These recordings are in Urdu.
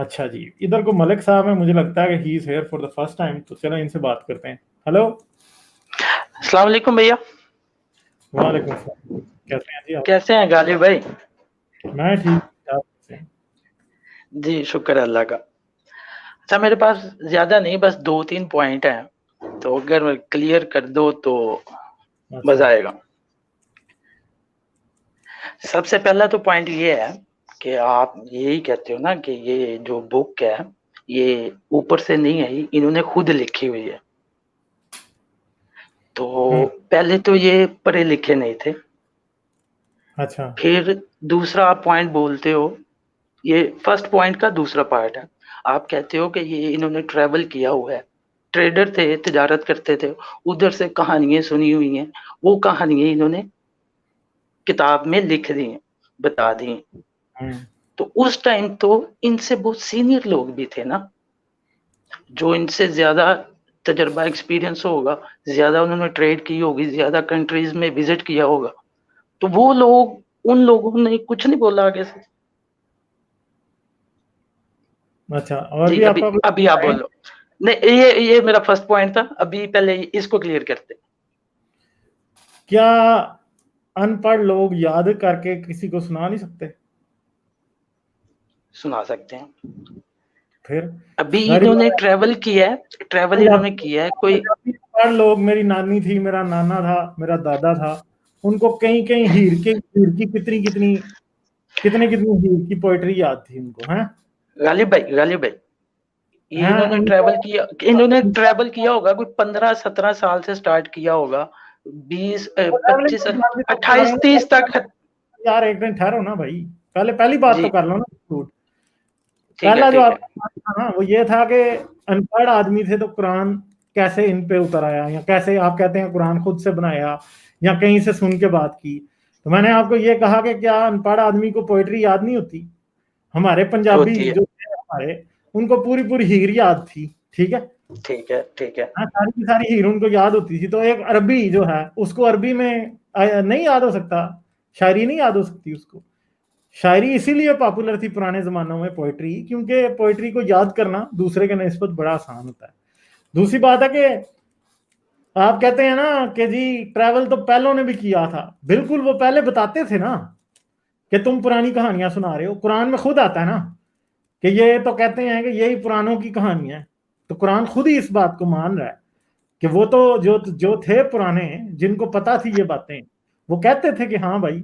اچھا جی، ادھر کو ملک صاحب ہیں، مجھے لگتا ہے کہ he is here for the first time, تو چلو ان سے بات کرتے ہیں. ہلو. السلام علیکم بھیا. وعلیکم السلام، کیسے ہیں جی آپ؟ کیسے ہیں غالب بھائی؟ میں ٹھیک، آپ کیسے ہیں؟ جی شکر ہے اللہ کا. اچھا میرے پاس زیادہ نہیں، بس 2-3 پوائنٹ ہیں، تو اگر کلیئر کر دو تو مزہ آئے گا. سب سے پہلا تو پوائنٹ یہ ہے کہ آپ یہی کہتے ہو نا کہ یہ جو بک ہے یہ اوپر سے نہیں ہے، انہوں نے خود لکھی ہوئی ہے. تو پہلے تو یہ پڑھے لکھے نہیں تھے. اچھا، پھر دوسرا آپ پوائنٹ بولتے ہو، یہ فرسٹ پوائنٹ کا دوسرا پارٹ ہے. آپ کہتے ہو کہ یہ انہوں نے ٹریول کیا ہوا ہے، ٹریڈر تھے، تجارت کرتے تھے، ادھر سے کہانیاں سنی ہوئی ہیں، وہ کہانیاں انہوں نے کتاب میں لکھ دی ہیں، بتا دی ہیں. تو اس ٹائم تو ان سے بہت سینئر لوگ بھی تھے نا، جو ان سے زیادہ تجربہ ایکسپیرینس ہوگا، زیادہ انہوں نے ٹریڈ کی ہوگی، زیادہ کنٹریز میں وزٹ کیا ہوگا، تو وہ لوگ، ان لوگوں نے کچھ نہیں بولا آگے سے. اچھا، اور جی بھی آپ کا ابھی آپ بولو. نہیں یہ میرا فرسٹ پوائنٹ تھا، ابھی پہلے اس کو کلیئر کرتے. کیا ان پڑھ لوگ یاد کر کے کسی کو سنا نہیں سکتے؟ سنا سکتے ہیں. پھر ابھی انہوں نے ٹریول کیا ہے، ٹریول انہوں نے کیا ہے. کوئی پڑھ لوگ، میری نانی تھی، میرا نانا تھا، میرا دادا تھا، ان کو کہیں کہیں ہیر کی کتنی ہیر کی پوئٹری یاد تھی ان کو. ہیں غالب بھائی یہ انہوں نے ٹریول کیا ہوگا، کوئی 15-17 سال سے سٹارٹ کیا ہوگا، 20 25 28 30 تک. یار ایک دن ٹھہرو نا بھائی، پہلی بات تو کر لو نا. پہلا جو آپ تھا نا وہ یہ تھا کہ ان پڑھ آدمی تھے تو قرآن کیسے ان پہ اتر آیا، یا کیسے آپ کہتے ہیں قرآن خود سے بنایا یا کہیں سے سن کے بات کی. تو میں نے آپ کو یہ کہا کہ کیا ان پڑھ آدمی کو پوئٹری یاد نہیں ہوتی؟ ہمارے پنجابی جو تھے ہمارے، ان کو پوری ہیر یاد تھی. ٹھیک ہے، ساری کی ساری ہیر ان کو یاد ہوتی تھی. تو ایک عربی جو ہے اس کو عربی میں نہیں یاد ہو سکتا، شاعری نہیں یاد ہو سکتی اس کو. شاعری اسی لیے پاپولر تھی پرانے زمانوں میں پوئٹری، کیونکہ پوئٹری کو یاد کرنا دوسرے کے نسبت بڑا آسان ہوتا ہے. دوسری بات ہے کہ آپ کہتے ہیں نا کہ جی ٹریول تو پہلوں نے بھی کیا تھا. بالکل، وہ پہلے بتاتے تھے نا کہ تم پرانی کہانیاں سنا رہے ہو. قرآن میں خود آتا ہے نا کہ یہ تو کہتے ہیں کہ یہی پرانوں کی کہانیاں ہیں. تو قرآن خود ہی اس بات کو مان رہا ہے کہ وہ تو جو تھے پرانے، جن کو پتا تھی یہ باتیں، وہ کہتے تھے کہ ہاں بھائی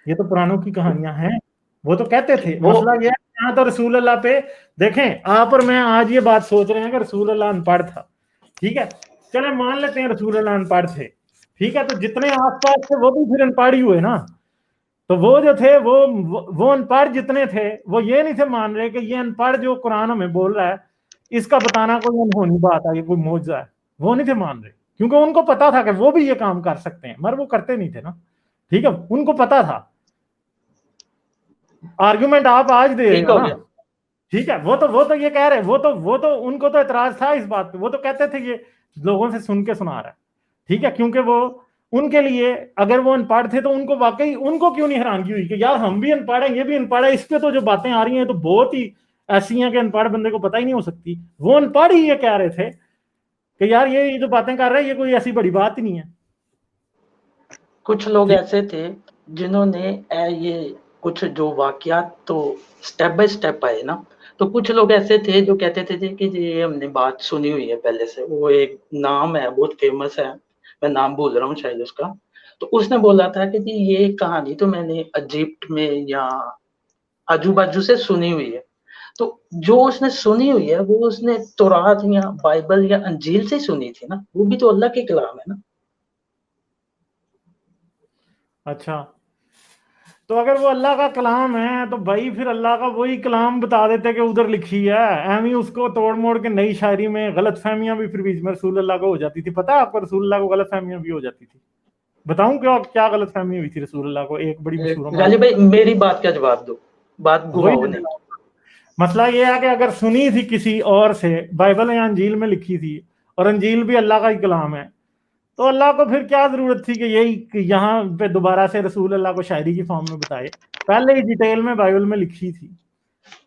یہ تو پرانوں کی کہانیاں ہیں. وہ تو کہتے تھے. مسئلہ یہ ہے کہ یہاں تو رسول اللہ پہ دیکھیں، آپ اور میں آج یہ بات سوچ رہے ہیں کہ رسول اللہ ان پڑھ تھا. ٹھیک ہے، چلے مان لیتے ہیں رسول اللہ ان پڑھ تھے. ٹھیک ہے، تو جتنے آس پاس تھے وہ بھی پھر ان پڑھ ہی ہوئے نا. تو وہ جو تھے وہ ان پڑھ جتنے تھے وہ یہ نہیں تھے مان رہے کہ یہ ان پڑھ جو قرآن ہمیں بول رہا ہے اس کا بتانا کوئی انہونی بات ہے، یہ کوئی معجزہ ہے. وہ نہیں تھے مان رہے، کیونکہ ان کو پتا تھا کہ وہ بھی یہ کام کر سکتے ہیں، مگر وہ کرتے نہیں تھے نا. ٹھیک ہے، ان کو پتا تھا. آرگومنٹ آپ آج دے رہے ہو نا. ٹھیک ہے، وہ تو یہ کہہ رہے، وہ تو ان کو تو اعتراض تھا اس بات پہ. وہ تو کہتے تھے یہ لوگوں سے سن کے سنا رہا ہے. ٹھیک ہے، کیونکہ وہ ان کے لیے اگر وہ ان پڑھ تھے تو ان کو واقعی ان کو کیوں نہیں حیرانگی ہوئی کہ یار ہم بھی ان پڑھ ہیں، یہ بھی ان پڑھ ہے. اس پہ تو جو باتیں آ رہی ہیں تو بہت ہی ایسی ہیں کہ ان پڑھ بندے کو پتہ ہی نہیں ہو سکتی. وہ ان پڑھ ہی یہ کہہ رہے تھے کہ یار یہ جو باتیں کر رہے ہیں یہ کوئی ایسی بڑی بات ہی نہیں ہے. کچھ لوگ ایسے تھے جنہوں نے یہ کچھ جو واقعات تو سٹیپ بائی سٹیپ آئے نا، تو کچھ لوگ ایسے تھے جو کہتے تھے کہ یہ ہم نے بات سنی ہوئی ہے پہلے سے. وہ ایک نام ہے بہت فیمس ہے، میں نام بھول رہا ہوں شاید اس کا. تو اس نے بولا تھا کہ جی یہ کہانی تو میں نے ایجپٹ میں یا آجو باجو سے سنی ہوئی ہے. تو جو اس نے سنی ہوئی ہے وہ اس نے تورات یا بائبل یا انجیل سے سنی تھی نا، وہ بھی تو اللہ کے کلام ہے نا. اچھا، تو اگر وہ اللہ کا کلام ہے تو بھائی پھر اللہ کا وہی کلام بتا دیتے کہ ادھر لکھی ہے. ایویں اس کو توڑ موڑ کے نئی شاعری میں غلط فہمیاں بھی پھر بیچ میں رسول اللہ کو ہو جاتی تھی. پتہ ہے آپ کو رسول اللہ کو غلط فہمیاں بھی ہو جاتی تھی. بتاؤں کیا غلط فہمی ہوئی تھی رسول اللہ کو؟ ایک بڑی مشہور غالب بھائی میری بات کا جواب دو، بات گھماؤ نہیں. مسئلہ یہ ہے کہ اگر سنی تھی کسی اور سے، بائبل یا انجیل میں لکھی تھی اور انجیل بھی اللہ کا ہی کلام ہے، تو اللہ کو پھر کیا ضرورت تھی کہ یہی یہاں پہ دوبارہ سے رسول اللہ کو شاعری کی فارم میں بتائے؟ پہلے ہی ڈیٹیل میں بائبل میں لکھی تھی.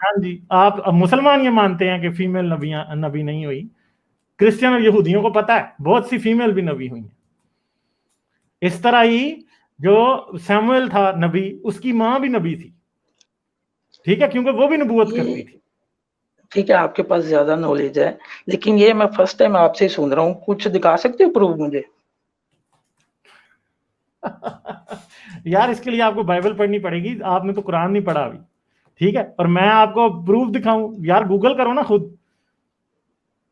ہاں جی آپ مسلمان یہ مانتے ہیں کہ فیمیل نبی نہیں ہوئی، کرسچن اور یہودیوں کو پتا ہے بہت سی فیمیل بھی نبی ہوئی ہیں۔ اس طرح ہی جو سیموئل تھا نبی، اس کی ماں بھی نبی تھی، ٹھیک ہے، کیونکہ وہ بھی نبوت کرتی یہ تھی۔ ٹھیک ہے، آپ کے پاس زیادہ نالج ہے، لیکن یہ میں فرسٹ ٹائم آپ سے ہی سن رہا ہوں، کچھ دکھا سکتے ہو پروف مجھے؟ یار اس کے لیے آپ کو بائبل پڑھنی پڑے گی، آپ نے تو قرآن نہیں پڑھا ابھی، ٹھیک ہے، اور میں آپ کو پروف دکھاؤں؟ یار گوگل کرو نا خود،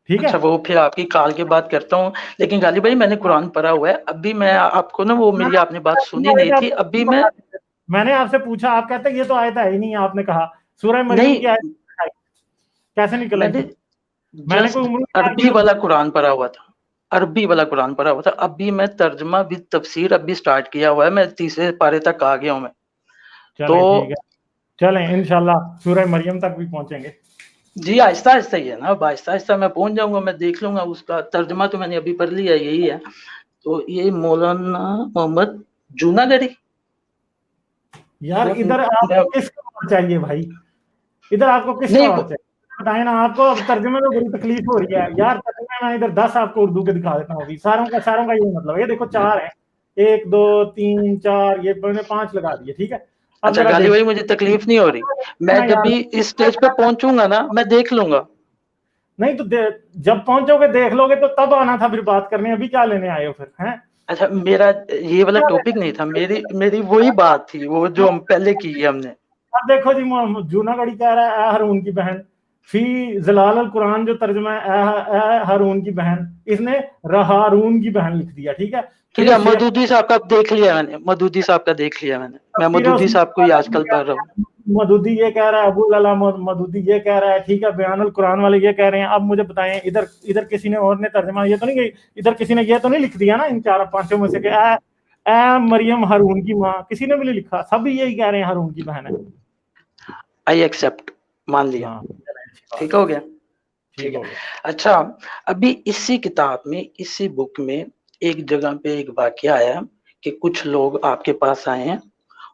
ٹھیک ہے۔ اچھا وہ پھر آپ کی کال کے بعد کرتا ہوں، لیکن غالب بھائی میں نے قرآن پڑھا ہوا ہے، ابھی میں آپ کو نا وہ میری آپ نے بات سنی نہیں تھی، ابھی میں نے آپ سے پوچھا، آپ کہتے ہیں یہ تو آیت ہے ہی نہیں، آپ نے کہا سورہ مریم کی نہیں، آیت کیسے نکل میں آئی؟ نے میں نے کوئی جسٹ عمر عربی والا قرآن پڑھا ہوا تھا، عربی والا قرآن پڑھا ہوا تھا، ابھی میں ترجمہ بھی تفسیر ابھی سٹارٹ کیا ہوا ہے، میں تیسرے پارے تک آ گیا ہوں میں تو۔ چلیں ٹھیک ہے، چلیں انشاءاللہ سورہ مریم تک بھی پہنچیں گے۔ جی آہستہ آہستہ ہی ہے نا، اب آہستہ آہستہ میں پہنچ جاؤں گا، میں دیکھ لوں گا، اس کا ترجمہ تو میں نے ابھی پڑھ لیا، یہی ہے۔ تو یہ مولانا محمد جوناگڑھی، یار ادھر آپ کو کس کا اور چاہیے بھائی، ادھر آپ کو کس کا نہیں اور چاہیے بتائیں نا، آپ کو اب ترجمے میں بڑی تکلیف ہو رہی ہے یار، ترجمے میں ادھر 10 آپ کو اردو کے دکھا دیتا ہوں ابھی، ساروں کا یہ مطلب ہے، یہ دیکھو 4 ہیں، 1 2 3 4، یہ میں نے 5 لگا دیے، ٹھیک ہے، اب اچھا ذرا غالب دیکھ بھائی مجھے تکلیف نہیں ہو رہی، میں جب بھی اس سٹیج پہ پہنچوں گا نا میں دیکھ لوں گا۔ نہیں تو جب پہنچو گے دیکھ لو گے تو تب آنا تھا پھر بات کرنے، ابھی کیا لینے آئے ہو پھر ہیں؟ اچھا میرا یہ والا ٹاپک نہیں تھا، میری وہی بات تھی، وہ جو ہم پہلے کی ہے ہم نے۔ اب دیکھو جی جوناگڑھی کہہ رہا ہے اے ہارون کی بہن، فی ظلال القرآن جو ترجمہ ہے اے ہارون کی بہن، اس نے ہارون کی بہن لکھ دیا، ٹھیک ہے۔ ٹھیک ہے، مودودی صاحب کا دیکھ لیا میں نے، مودودی صاحب کا دیکھ لیا میں نے، میں مودودی صاحب کو ہی آج کل پڑھ رہا ہوں۔ مودودی یہ کہہ رہا ہے، ابو العلا مودودی یہ کہہ رہا ہے، ٹھیک ہے، بیان القرآن والے یہ کہہ رہے ہیں، اب مجھے بتائیں ادھر کسی نے اور نے ترجمہ یہ تو نہیں، ادھر کسی نے یہ تو نہیں لکھ دیا نا ان 4 5 میں سے کہ اے مریم ہارون کی ماں، کسی نے بھی نہیں لکھا، سب یہی کہہ رہے ہیں ہارون کی بہن ہے۔ آئی ایکسپٹ، مان لیا، ہاں ٹھیک ہو گیا، ٹھیک ٹھیک ہے۔ ہو گیا۔ اچھا ابھی اسی کتاب میں، اسی بک میں ایک جگہ پہ ایک واقعہ آیا کہ کچھ لوگ آپ کے پاس آئے ہیں،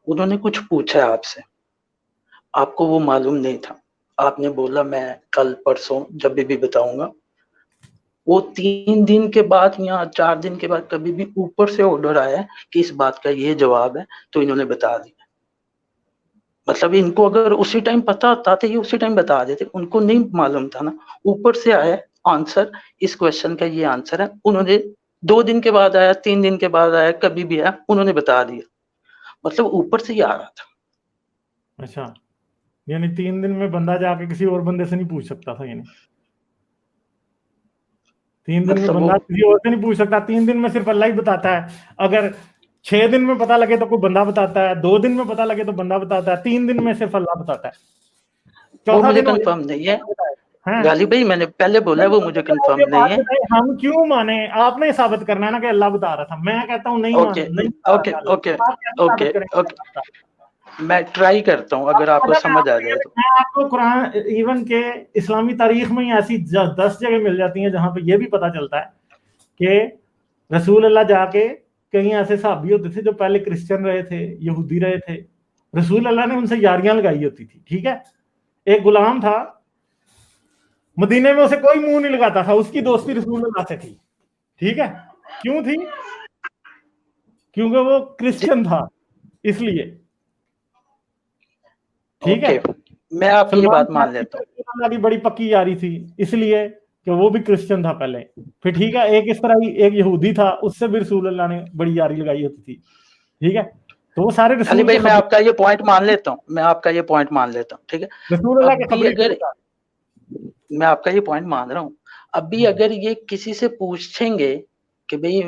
انہوں نے کچھ پوچھا آپ سے، آپ کو وہ معلوم نہیں تھا، آپ نے بولا میں کل پرسوں جب بھی بتاؤں گا، وہ 3 دن کے بعد یا 4 دن کے بعد کبھی بھی اوپر سے آرڈر آیا کہ اس بات کا یہ جواب ہے، تو انہوں نے بتا دیا۔ مطلب ان کو اگر اسی ٹائم پتا ہوتا تو یہ اسی ٹائم بتا دیتے، ان کو نہیں معلوم تھا نا، اوپر سے آیا آنسر، اس کوشچن کا یہ آنسر ہے، انہوں نے 2 دن کے بعد آیا، 3 دن کے بعد آیا، کبھی بھی آیا، انہوں نے بتا دیا، مطلب اوپر سے ہی آ رہا تھا۔ اچھا یعنی 3 دن میں بندہ جا کے کسی اور بندے سے نہیں پوچھ سکتا تھا، یعنی 3 دن میں مطلب وہ بندہ کسی اور سے نہیں پوچھ سکتا، 3 دن میں صرف اللہ ہی بتاتا ہے، اگر 6 دن میں پتا لگے تو کوئی بندہ بتاتا ہے، 2 دن میں پتا لگے تو بندہ بتاتا ہے، 3 دن میں صرف اللہ بتاتا ہے، وہ چوتھا مجھے دن ہو کنفرم نہیں ہے جائے۔ غالب بھائی، میں نے پہلے بولا ہے وہ مجھے کنفرم نہیں ہے۔ ہم کیوں مانے؟ آپ نے ثابت کرنا ہے نا کہ اللہ بتا رہا تھا، میں کہتا ہوں نہیں اوکے نہیں اوکے اوکے اوکے اوکے، میں ٹرائی کرتا ہوں اگر آپ کو سمجھ آ جائے تو۔ میں آپ کو قرآن ایون کے اسلامی تاریخ میں ہی ایسی 10 جگہ مل جاتی ہیں جہاں پہ یہ بھی پتا چلتا ہے کہ رسول اللہ جا کے کئی ایسے صحابی ہوتے تھے جو پہلے کرسچن رہے تھے، یہودی رہے تھے، رسول اللہ نے ان سے یاریاں لگائی ہوتی تھی، ٹھیک ہے۔ ایک غلام تھا مدینے میں، اسے کوئی منہ نہیں لگاتا تھا، اس کی دوستی رسول اللہ سے تھی، ٹھیک ہے۔ کیوں تھی؟ کیونکہ وہ کرسچن تھا، اس لیے، ٹھیک ہے۔ اوکے میں آپ کی یہ سلمان بات مان لیتا ہوں۔ رسول اللہ کی بڑی پکی یاری تھی، اس لیے کہ وہ بھی کرسچن تھا پہلے، پھر ٹھیک ہے، ایک اس طرح ہی ایک یہودی تھا، اس سے بھی رسول اللہ نے بڑی یاری لگائی ہوتی تھی، ٹھیک ہے۔ تو وہ سارے علی رسول بھائی کے میں خبر، آپ کا یہ پوائنٹ مان لیتا ہوں، میں آپ کا یہ پوائنٹ مان لیتا ہوں، ٹھیک ہے۔ رسول اللہ اب کے بھی خبری اگر میں آپ کا یہ پوائنٹ مان رہا ہوں، اب بھی اگر یہ کسی سے پوچھیں گے کہ بھئی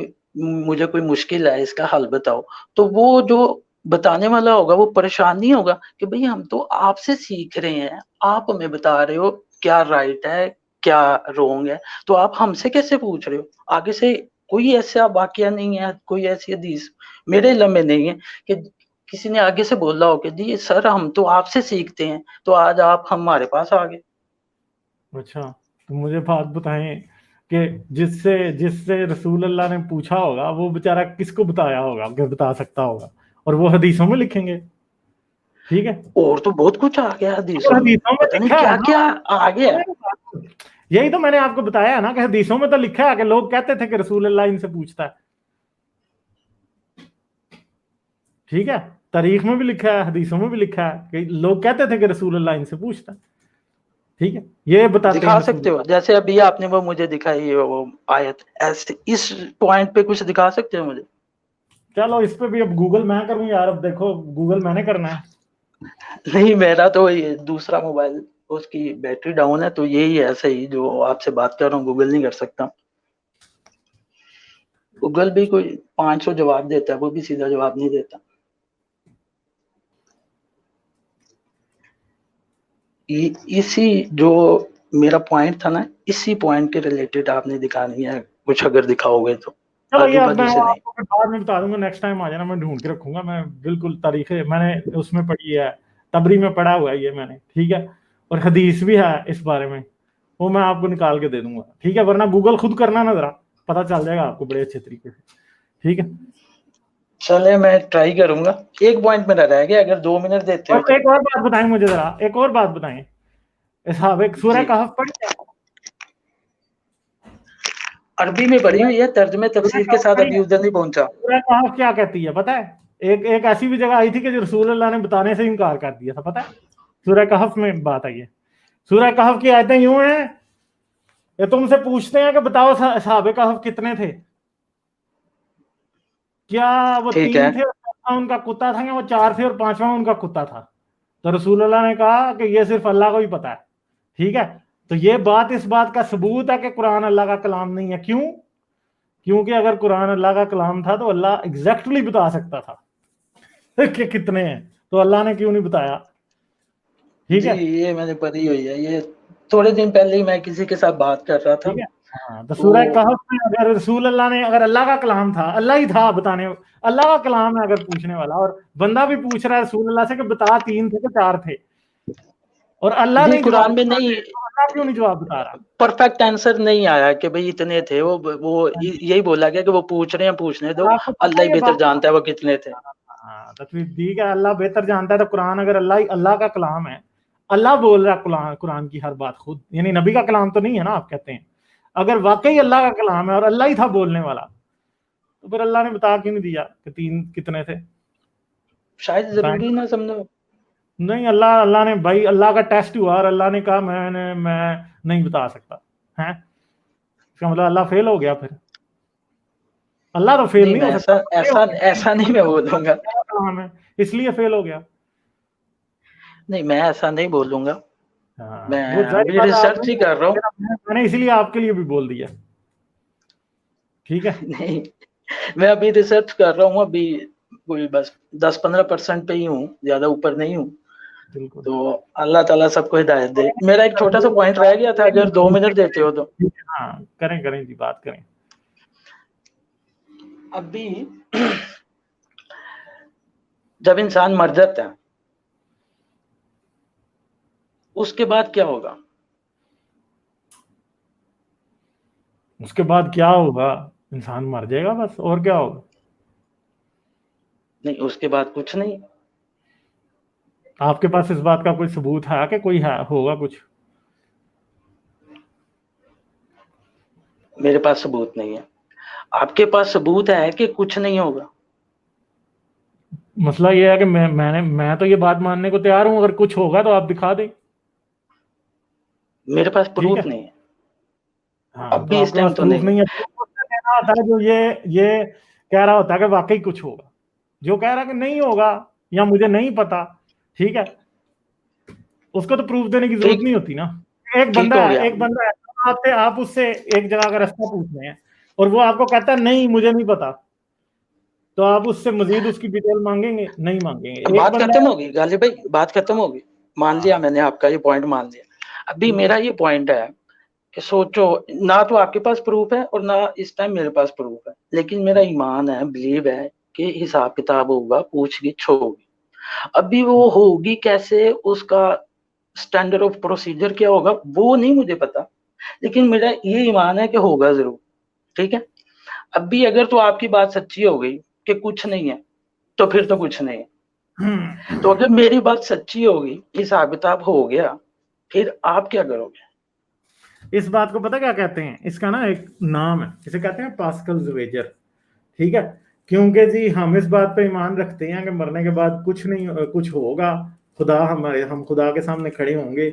مجھے کوئی مشکل ہے اس کا حل بتاؤ، تو وہ جو بتانے والا ہوگا وہ پریشان نہیں ہوگا کہ بھئی ہم تو آپ سے سیکھ رہے ہیں، آپ ہمیں بتا رہے ہو کیا رائٹ ہے کیا رونگ ہے، تو آپ ہم سے کیسے پوچھ رہے ہو؟ آگے سے کوئی ایسا واقعہ نہیں ہے، کوئی ایسی حدیث میرے علم میں نہیں ہے کہ کسی نے آگے سے بولا ہو کہ جی سر ہم تو آپ سے سیکھتے ہیں، تو آج آپ ہمارے پاس آ گئے۔ اچھا تو مجھے بات بتائیں کہ جس سے رسول اللہ نے پوچھا ہوگا وہ بیچارہ کس کو بتایا ہوگا کہ بتا سکتا ہوگا، اور وہ حدیثوں میں لکھیں گے؟ ٹھیک ہے, اور تو بہت کچھ آ گیا حدیثوں میں, حدیثوں میں پتہ نہیں لکھا کیا ہے نا, کیا آ گیا. یہی تو میں نے آپ کو بتایا نا کہ حدیثوں میں تو لکھا ہے کہ لوگ کہتے تھے کہ رسول اللہ ان سے پوچھتا ہے. ٹھیک ہے, تاریخ میں بھی لکھا ہے, حدیثوں میں بھی لکھا ہے کہ لوگ کہتے تھے کہ رسول اللہ ان سے پوچھتا ہے. ٹھیک ہے, یہ بتاتے ہیں دکھا رسول سکتے ہو جیسے ابھی آپ نے وہ مجھے دکھائی وہ آیت, ایسے اس پوائنٹ پہ کچھ دکھا سکتے ہو مجھے؟ چلو اس پہ بھی اب گوگل میں کروں یار, اب دیکھو گوگل میں نے کرنا ہے. نہیں میرا تو یہ دوسرا موبائل, اس کی بیٹری ڈاؤن ہے, تو یہی ہے ایسا ہی جو آپ سے بات کر رہا ہوں, گوگل نہیں کر سکتا. گوگل بھی کوئی 500 جواب دیتا ہے, وہ بھی سیدھا جواب نہیں دیتا. اسی جو میرا پوائنٹ تھا نا, اسی پوائنٹ کے ریلیٹڈ آپ نے دکھانی ہے کچھ, اگر دکھاؤ گے تو. چلو یہ آجو اب باجو میں سے نہیں. آپ کو بعد میں بتا دوں گا, نیکسٹ ٹائم آ جانا, میں ڈھونڈ کے رکھوں گا. میں بالکل تاریخ میں نے اس میں پڑھی ہے, تبری میں پڑھا ہوا ہے یہ میں نے. ٹھیک ہے, اور حدیث بھی ہے اس بارے میں, وہ میں آپ کو نکال کے دے دوں گا. ٹھیک ہے, ورنہ گوگل خود کرنا نا ذرا, پتہ چل جائے گا آپ کو بڑے اچھے طریقے سے. ٹھیک ہے, چلے میں ٹرائی کروں گا. ایک پوائنٹ میرا رہ گیا, اگر 2 منٹ دیتے ہو اور تو. ایک اور بات بتائیں مجھے ذرا, ایک اور بات بتائیں. اصحاب سورہ جی کہف پڑھی ہے؟ عربی میں پڑھی سورہ ہوئی ہے, ترجمے سورہ تفسیر کے کہف ساتھ پڑھی ابھی ہے؟ ادھر نہیں پہنچا. سورہ کہف کیا کہتی ہے پتہ ہے؟ ایک ایسی بھی جگہ آئی تھی کہ جو رسول اللہ نے بتانے سے انکار کر دیا تھا, پتہ ہے؟ سورہ کہف میں بات آئی ہے. سورہ کہف کی آیتیں یوں ہیں, یہ تم سے پوچھتے ہیں کہ بتاؤ اصحاب کہف کتنے تھے, کیا وہ ٹھیک ہے 3 تھے اور ان کا کتا تھا, یا وہ 4 تھے اور 5واں ان کا کتا تھا؟ تو رسول اللہ نے کہا کہ یہ صرف اللہ کو ہی پتا ہے. ٹھیک ہے, تو یہ بات اس بات کا ثبوت ہے کہ قرآن اللہ کا کلام نہیں ہے. کیوں؟ کیونکہ اگر قرآن اللہ کا کلام تھا تو اللہ ایگزیکٹلی بتا سکتا تھا کہ کتنے ہیں, تو اللہ نے کیوں نہیں بتایا؟ ٹھیک جی, ہے, یہ میں نے پڑھی ہوئی ہے. یہ تھوڑے دن پہلے ہی میں کسی کے ساتھ بات کر رہا تھا. ٹھیک ہے. ہاں, تو وہ سورہ کہف میں اگر رسول اللہ نے, اگر اللہ کا کلام تھا, اللہ ہی تھا بتانے, اللہ کا کلام ہے اگر پوچھنے والا, اور بندہ بھی پوچھ رہا ہے رسول اللہ سے کہ بتا 3 تھے کہ 4 تھے, اور اللہ جی نہیں جواب قرآن میں بتا نہیں, رہے, تو اللہ کیوں نہیں جواب بتا رہا؟ پرفیکٹ آنسر نہیں آیا کہ بھئی اتنے تھے. وہ یہی بولا گیا کہ وہ پوچھ رہے ہیں, پوچھنے دو, آپ کو پتہ اللہ ہے ہی یہ بہتر بات؟ جانتا ہے وہ کتنے تھے. ہاں, تو پھر ٹھیک ہے, اللہ بہتر جانتا ہے. تو قرآن اگر اللہ کا کلام ہے, اللہ بول رہا ہے قرآن کی ہر بات خود, یعنی نبی کا کلام تو نہیں ہے نا, آپ کہتے ہیں. اگر واقعی اللہ کا کلام ہے اور اللہ ہی تھا بولنے والا, تو پھر اللہ نے بتا کیوں نہیں دیا کہ 3 کتنے تھے؟ شاید بتائیں. ضروری نہ سمجھو. نہیں, اللہ نے بھائی, اللہ کا ٹیسٹ ہوا اور اللہ نے کہا میں نہیں بتا سکتا ہے, اس کا مطلب اللہ فیل ہو گیا. پھر اللہ تو فیل نہیں نہیں میں ہو ایسا ایسا ایسا نہیں میں سکتا, بولوں گا. کلام ہے اس لیے فیل ہو گیا. نہیں میں ایسا نہیں بولوں گا. ہاں, میں وہ ظاہر ابھی بات ریسرچ ہی کر رہا ہوں. میں نے اسی لیے آپ کے لیے بھی بول دیا. ٹھیک ہے, نہیں میں ابھی ریسرچ کر رہا ہوں, ابھی کوئی بس 10-15% پہ ہی ہوں, زیادہ اوپر نہیں ہوں. بالکل. تو اللہ تعالیٰ سب کو ہدایت دے. میرا ایک چھوٹا سا پوائنٹ رہ گیا تھا, اگر 2 منٹ دیتے ہو تو. ہاں, کریں جی, بات کریں. ابھی جب انسان مر جاتا ہے اس کے بعد کیا ہوگا؟ اس کے بعد کیا ہوگا؟ انسان مر جائے گا بس, اور کیا ہوگا؟ نہیں, اس کے بعد کچھ نہیں. آپ کے پاس اس بات کا کوئی ثبوت ہے کہ کوئی ہے ہوگا کچھ؟ میرے پاس ثبوت نہیں ہے. آپ کے پاس ثبوت ہے کہ کچھ نہیں ہوگا. مسئلہ یہ ہے کہ میں تو یہ بات ماننے کو تیار ہوں, اگر کچھ ہوگا تو آپ دکھا دیں. میرے پاس ٹھیک ہے, پروف نہیں ہے. ہاں, اب تو بھی آپ اس کے ٹائم پاس تو پروف نہیں. نہیں ہے. کہنا ہوتا ہے جو یہ کہہ رہا ہوتا ہے کہ واقعی کچھ ہوگا, جو کہہ رہا ہے کہ نہیں ہوگا یا مجھے نہیں پتا, ٹھیک ہے, اس کو تو پروف دینے کی ضرورت ٹھیک نہیں ہوتی نا. ٹھیک ہو گیا. ایک بندہ ہے, آپ اس سے ایک جگہ کا راستہ پوچھ رہے ہیں اور وہ آپ کو کہتا ہے نہیں مجھے نہیں پتا, تو آپ اس سے مزید اس کی ڈیٹیل مانگیں گے؟ نہیں مانگیں گے. ایک بات بندہ ختم ہوگی غالب بھائی, بات ختم ہوگی. مان لیا میں نے آپ کا یہ پوائنٹ مان لیا. ابھی میرا یہ پوائنٹ ہے کہ سوچو, نہ تو آپ کے پاس پروف ہے اور نہ اس ٹائم میرے پاس پروف ہے, لیکن میرا ایمان ہے, بلیو ہے کہ حساب کتاب ہوگا, پوچھ گچھ ہوگی. ابھی وہ ہوگی کیسے, اس کا اسٹینڈرڈ آف پروسیجر کیا ہوگا وہ نہیں مجھے پتا, لیکن میرا یہ ایمان ہے کہ ہوگا ضرور. ٹھیک ہے, اب بھی اگر تو آپ کی بات سچی ہو گئی کہ کچھ نہیں ہے, تو پھر تو کچھ نہیں ہے. تو اگر میری بات سچی ہوگی، حساب کتاب ہو گیا، پھر آپ کیا کرو گے؟ اس بات کو پتہ کیا کہتے ہیں، اس کا نا ایک نام ہے، اسے کہتے ہیں پاسکلز ویجر. ٹھیک ہے، کیونکہ جی ہم اس بات پہ ایمان رکھتے ہیں کہ مرنے کے بعد کچھ نہیں، کچھ ہوگا، خدا ہم خدا کے سامنے کھڑے ہوں گے.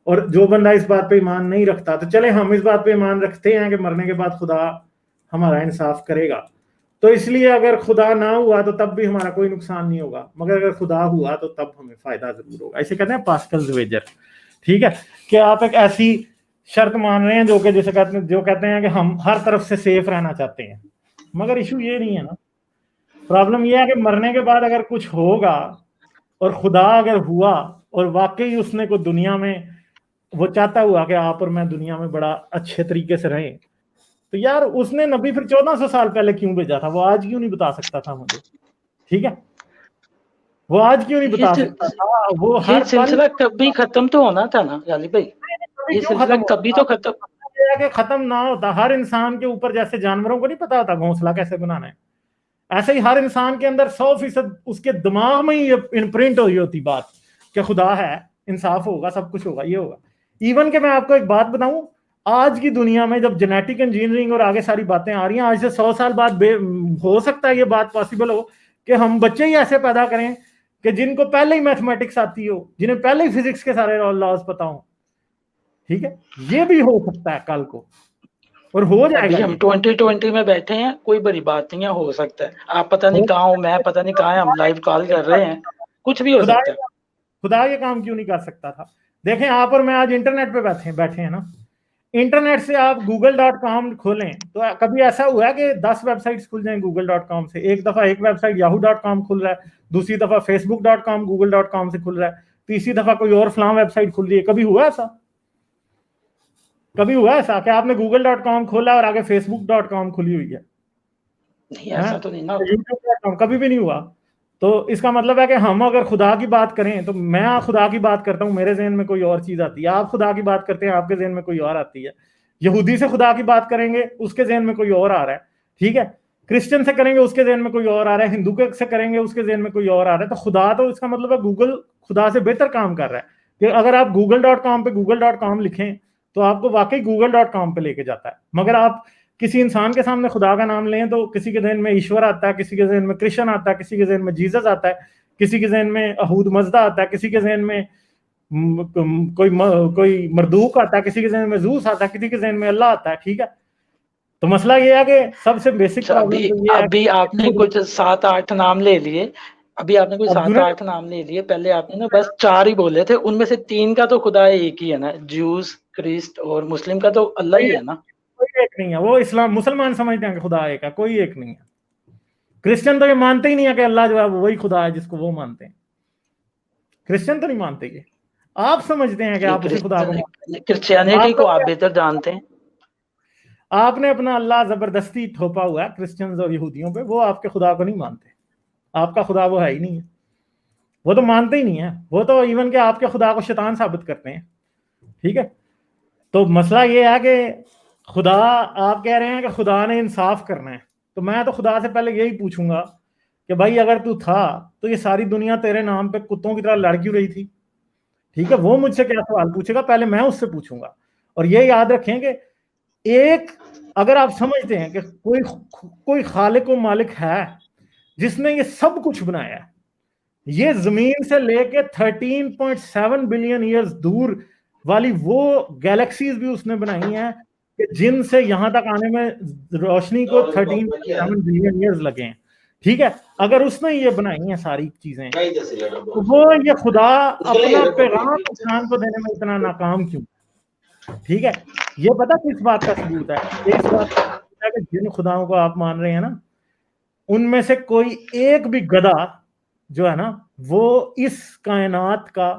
اور جو بندہ اس بات پہ ایمان نہیں رکھتا، تو چلے ہم اس بات پہ ایمان رکھتے ہیں کہ مرنے کے بعد خدا ہمارا انصاف کرے گا. تو اس لیے اگر خدا نہ ہوا تو تب بھی ہمارا کوئی نقصان نہیں ہوگا، مگر اگر خدا ہوا تو تب ہمیں فائدہ ضرور ہوگا. اسے کہتے ہیں پاسکلز ویجر. ٹھیک ہے، کہ آپ ایک ایسی شرط مان رہے ہیں جو کہ جسے کہتے ہیں کہ ہم ہر طرف سے سیف رہنا چاہتے ہیں. مگر ایشو یہ نہیں ہے نا، پرابلم یہ ہے کہ مرنے کے بعد اگر کچھ ہوگا اور خدا اگر ہوا اور واقعی اس نے کوئی دنیا میں وہ چاہتا ہوا کہ آپ اور میں دنیا میں بڑا اچھے طریقے سے رہیں، تو یار اس نے نبی پھر 1400 سال پہلے کیوں بھیجا تھا؟ وہ آج کیوں نہیں بتا سکتا تھا مجھے؟ ٹھیک ہے، وہ آج کیوں نہیں بتا سکتا تھا؟ وہ یہ ہر پل سلسلہ کبھی ختم تو ہونا تھا نا غالب بھائی، یہ کیوں سلسلہ ختم کبھی ہوتا تو ختم. کہ ختم نہ ہوتا. ہر انسان کے اوپر جیسے جانوروں کو نہیں پتا ہوتا گھونسلہ کیسے بنانا ہے، ایسے ہی ہر انسان کے اندر 100% اس کے دماغ میں ہی امپرنٹ ہوئی ہوتی بات کہ خدا ہے، انصاف ہوگا، سب کچھ ہوگا، یہ ہوگا. ایون کہ میں آپ کو ایک بات بتاؤں، آج کی دنیا میں جب جینیٹک انجینئرنگ اور آگے ساری باتیں آ رہی ہیں، آج سے 100 سال بعد ہو سکتا ہے یہ بات پاسبل ہو کہ ہم بچے ہی ایسے پیدا کریں کہ جن کو پہلے ہی میتھمیٹکس آتی ہو، جنہیں پہلے ہی فزکس کے سارے لاز پتا ہوں. ٹھیک ہے، یہ بھی ہو سکتا ہے کل کو، اور ہو جائے گا. ابھی ہم 2020 میں بیٹھے ہیں، کوئی بڑی بات نہیں ہے، ہو سکتا ہے. آپ پتہ نہیں کہاں ہوں، میں پتہ نہیں کہاں ہے، ہم لائیو کال کر رہے ہیں، کچھ بھی ہو سکتا ہے. خدا یہ کام کیوں نہیں کر سکتا تھا؟ دیکھیں آپ اور میں آج انٹرنیٹ پہ بیٹھے ہیں نا، انٹرنیٹ سے آپ google.com کھولیں تو کبھی ایسا ہوا ہے کہ 10 ویب سائٹس کھل جائیں google.com سے؟ ایک دفعہ ایک ویب سائٹ yahoo.com کھل رہا ہے، دوسری دفعہ facebook.com google.com سے کھل رہا ہے، تیسری دفعہ کوئی اور فلاں ویب سائٹ کھل رہی ہے. کبھی ہوا ایسا؟ کبھی ہوا ایسا کہ آپ نے google.com کھولا اور آگے facebook.com کھلی ہوئی ہے؟ نہیں، ایسا تو نہیں نا. youtube.com کبھی بھی نہیں ہوا. تو اس کا مطلب ہے کہ ہم اگر خدا کی بات کریں تو میں خدا کی بات کرتا ہوں، میرے ذہن میں کوئی اور چیز آتی ہے، آپ خدا کی بات کرتے ہیں، آپ کے ذہن میں کوئی اور آتی ہے. یہودی سے خدا کی بات کریں گے، اس کے ذہن میں کوئی اور آ رہا ہے. ٹھیک ہے، کرسچن سے کریں گے، اس کے ذہن میں کوئی اور آ رہا ہے، ہندو سے کریں گے، اس کے ذہن میں کوئی اور آ رہا ہے. تو خدا تو اس کا مطلب ہے گوگل خدا سے بہتر کام کر رہا ہے کہ اگر آپ google.com پہ google.com لکھیں تو آپ کو واقعی google.com پہ لے کے جاتا ہے. مگر آپ کسی انسان کے سامنے خدا کا نام لیں تو کسی کے ذہن میں ایشور آتا ہے، کسی کے ذہن میں کرشن آتا ہے، کسی کے ذہن میں جیزس آتا ہے، کسی کے ذہن میں احود مزدہ آتا ہے، کسی کے ذہن میں کوئی مردوک آتا ہے، کسی کے ذہن میں زوس آتا ہے، کسی کے ذہن میں اللہ آتا ہے. ٹھیک ہے، تو مسئلہ یہ ہے کہ سب سے بیسک پرابلم تو یہ ہے ابھی آپ نے کچھ 7-8 نام لے لیے، ابھی آپ نے کوئی 7-8 نام لے لیے. پہلے آپ نے نا بس 4 ہی بولے تھے، ان میں سے 3 کا تو خدا ایک ہی ہے نا، جوز، کرسٹ اور مسلم کا تو اللہ ہی ہے نا. کوئی ایک نہیں ہے. وہ اسلام مسلمان سمجھتے ہیں کہ خدا ایک ہے، کوئی ایک نہیں ہے. کرسچن تو یہ مانتے ہی نہیں ہے کہ اللہ جو ہے وہی خدا ہے جس کو وہ مانتے ہیں. کرسچن تو نہیں مانتے، یہ آپ سمجھتے ہیں کہ آپ اسی خدا کو مانتے کرسچینٹی کو آپ بہتر جانتے ہیں. آپ نے اپنا اللہ زبردستی تھوپا ہوا ہے کرسچنز اور یہودیوں پہ، وہ آپ کے خدا کو نہیں مانتے. آپ کا خدا وہ ہے ہی نہیں ہے، وہ تو مانتے ہی نہیں ہے. وہ تو ایون کہ آپ کے خدا کو شیطان ثابت کرتے ہیں. ٹھیک ہے، تو مسئلہ یہ ہے کہ خدا، آپ کہہ رہے ہیں کہ خدا نے انصاف کرنا ہے، تو میں تو خدا سے پہلے یہی پوچھوں گا کہ بھائی اگر تو تھا تو یہ ساری دنیا تیرے نام پہ کتوں کی طرح لڑ کیوں رہی تھی؟ ٹھیک ہے، وہ مجھ سے کیا سوال پوچھے گا، پہلے میں اس سے پوچھوں گا. اور یہ یاد رکھیں کہ ایک، اگر آپ سمجھتے ہیں کہ کوئی خالق و مالک ہے جس نے یہ سب کچھ بنایا ہے، یہ زمین سے لے کے 13.7 بلین ایئرز دور والی وہ گیلیکسیز بھی اس نے بنائی ہیں کہ جن سے یہاں تک آنے میں روشنی کو 13.7 بلین ایئرز لگے ہیں. ٹھیک ہے، اگر اس نے یہ بنائی ہیں ساری چیزیں، تو وہ یہ خدا اپنا پیغام انسان کو دینے میں اتنا ناکام کیوں؟ ٹھیک ہے، یہ پتہ کس بات کا ثبوت ہے؟ اس بات کا ثبوت ہے کہ جن خداؤں کو آپ مان رہے ہیں نا، ان میں سے کوئی ایک بھی گدھا جو ہے نا وہ اس کائنات کا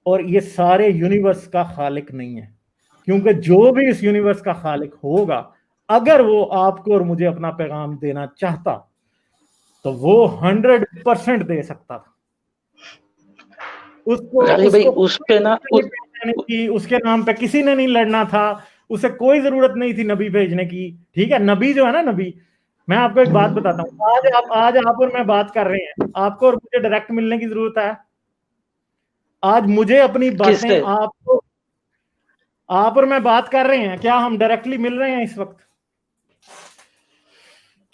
اور یہ سارے یونیورس کا خالق نہیں ہے. کیونکہ جو بھی اس یونیورس کا خالق ہوگا، اگر وہ آپ کو اور مجھے اپنا پیغام دینا چاہتا تو وہ 100% دے سکتا تھا. اس کے نام پہ کسی نے نہیں لڑنا تھا، اسے کوئی ضرورت نہیں تھی نبی بھیجنے کی. ٹھیک ہے، نبی جو ہے نا، نبی میں آپ کو ایک بات بتاتا ہوں، آج آپ اور میں بات کر رہے ہیں، آپ کو اور مجھے ڈائریکٹ ملنے کی ضرورت ہے؟ آج مجھے اپنی کس باتیں سے؟ آپ اور میں بات کر رہے ہیں، کیا ہم ڈائریکٹلی مل رہے ہیں اس وقت؟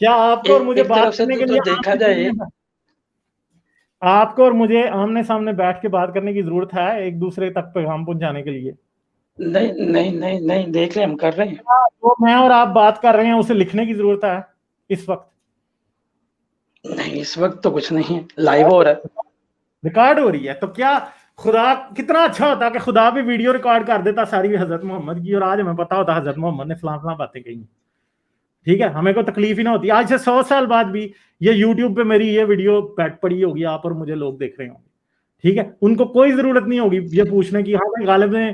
کیا آپ کو اور مجھے ایک بات طرف سے کرنے کے تو لیے دیکھا جائے، آپ کو اور مجھے آمنے سامنے بیٹھ کے بات کرنے کی ضرورت ہے ایک دوسرے تک پیغام پہنچانے کے لیے؟ نہیں نہیں نہیں نہیں، دیکھ لیں ہم کر رہے ہیں. جو میں اور آپ بات کر رہے ہیں اسے لکھنے کی ضرورت ہے اس وقت؟ نہیں، اس وقت تو کچھ نہیں، لائیو ہو رہا ہے. ریکارڈ ہو رہی ہے تو کیا خدا کتنا اچھا ہوتا کہ خدا بھی ویڈیو ریکارڈ کر دیتا ساری حضرت محمد کی، اور آج ہمیں پتا ہوتا حضرت محمد نے فلاں فلاں باتیں کہی. ٹھیک ہے، ہمیں کوئی تکلیف ہی نہ ہوتی. آج سے 100 سال بعد بھی یہ یوٹیوب پہ میری یہ ویڈیو بیٹھ پڑی ہوگی، آپ اور مجھے لوگ دیکھ رہے ہوں گے. ٹھیک ہے، ان کو کوئی ضرورت نہیں ہوگی یہ پوچھنے کی ہاں بھائی غالب نے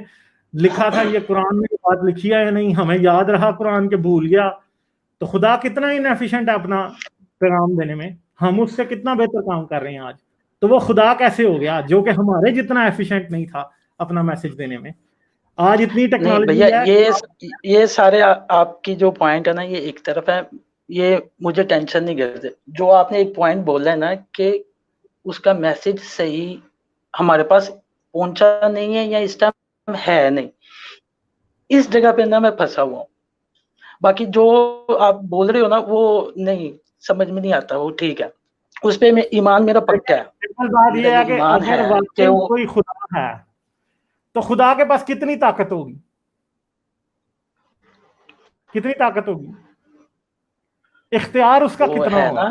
لکھا تھا یہ قرآن میں بات لکھی ہے یا نہیں، ہمیں یاد رہا قرآن کے بھول گیا. تو خدا کتنا انیفیشینٹ ہے اپنا پیغام دینے میں، ہم اس سے کتنا بہتر کام کر رہے ہیں آج. تو وہ خدا کیسے ہو گیا جو کہ ہمارے جتنا ایفیشینٹ نہیں تھا اپنا میسج دینے میں؟ آج اتنی نہیں بھیا، ٹیکنالوجی ہے. یہ سارے آپ کی جو پوائنٹ ہے نا، یہ ایک طرف ہے، یہ مجھے ٹینشن نہیں کرتے. جو آپ نے ایک پوائنٹ بولا ہے نا کہ اس کا میسج صحیح ہمارے پاس پہنچا نہیں ہے یا اس ٹائم ہے نہیں، اس جگہ پہ نا میں پھنسا ہوا ہوں. باقی جو آپ بول رہے ہو نا وہ نہیں سمجھ میں نہیں آتا، وہ ٹھیک ہے، اس پہ میں ایمان میرا پکا ہے، بات میرا یہ ہے یہ کہ ایمان اگر ہے کہ واقعی وہ کوئی خدا ہے تو خدا کے پاس کتنی طاقت ہوگی؟ کتنی طاقت ہوگی؟ اختیار اس کا وہ کتنا ہے ہوگا؟ نا،